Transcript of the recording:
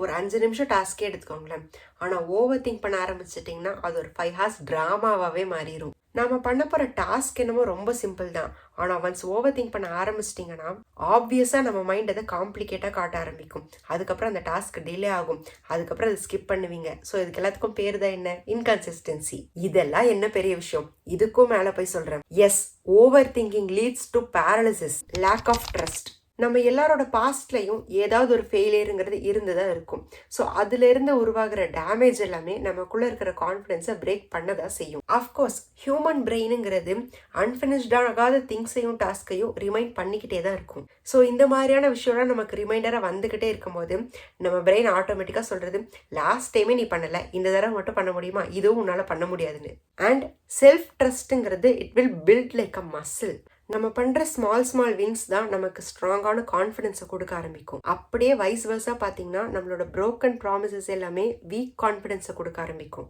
ஒரு 5 நிமிஷம் டாஸ்கே எடுத்துக்கோங்களேன். ஆனால் ஓவர் திங்க் பண்ண ஆரம்பிச்சிட்டிங்கன்னா அது ஒரு 5 ஹார்ஸ் ட்ராமாவாகவே மாறிடும். நம்ம பண்ண போகிற டாஸ்க் என்னமோ ரொம்ப சிம்பிள் தான். ஆனால் ஒன்ஸ் ஓவர் திங்க் பண்ண ஆரம்பிச்சிட்டிங்கன்னா ஆப்வியஸாக நம்ம மைண்ட் அதை காம்ப்ளிகேட்டாக காட்ட ஆரம்பிக்கும். அதுக்கப்புறம் அந்த டாஸ்க் டிலே ஆகும். அதுக்கப்புறம் அதை ஸ்கிப் பண்ணுவீங்க. ஸோ இதுக்கு எல்லாத்துக்கும் பேர் தான் என்ன? இன்கன்சிஸ்டன்சி. இதெல்லாம் என்ன பெரிய விஷயம்? இதுக்கும் மேலே போய் சொல்கிறேன். Yes, over thinking leads to paralysis, lack of trust. நம்ம எல்லாரோட பாஸ்ட்லையும் ஏதாவது ஒரு ஃபெயிலியருங்கிறது இருந்துதான் இருக்கும். ஸோ அதுலேருந்து உருவாகிற டேமேஜ் எல்லாமே நமக்குள்ளே இருக்கிற கான்ஃபிடென்ஸை பிரேக் பண்ணதான் செய்யும். அஃப்கோர்ஸ் ஹியூமன் பிரெயினுங்கிறது அன்ஃபினிஷ்டாகாத திங்ஸையும் டாஸ்கையும் ரிமைண்ட் பண்ணிக்கிட்டே தான் இருக்கும். ஸோ இந்த மாதிரியான விஷயம்லாம் நமக்கு ரிமைண்டராக வந்துக்கிட்டே இருக்கும்போது நம்ம பிரெயின் ஆட்டோமேட்டிக்காக சொல்கிறது, லாஸ்ட் டைமே நீ பண்ணலை, இந்த தடவை மட்டும் பண்ண முடியுமா, இதுவும் உன்னால் பண்ண முடியாதுன்னு. அண்ட் செல்ஃப் ட்ரஸ்ட்டுங்கிறது it will build like a muscle. நம்ம பண்ணுற ஸ்மால் வின்ஸ் தான் நமக்கு ஸ்ட்ராங்கான கான்ஃபிடென்ஸை கொடுக்க ஆரம்பிக்கும். அப்படியே வைஸ் வர்ஸா பார்த்தீங்கன்னா நம்மளோட ப்ரோக்கன் ப்ராமிசஸ் எல்லாமே வீக் கான்ஃபிடென்ஸை கொடுக்க ஆரம்பிக்கும்.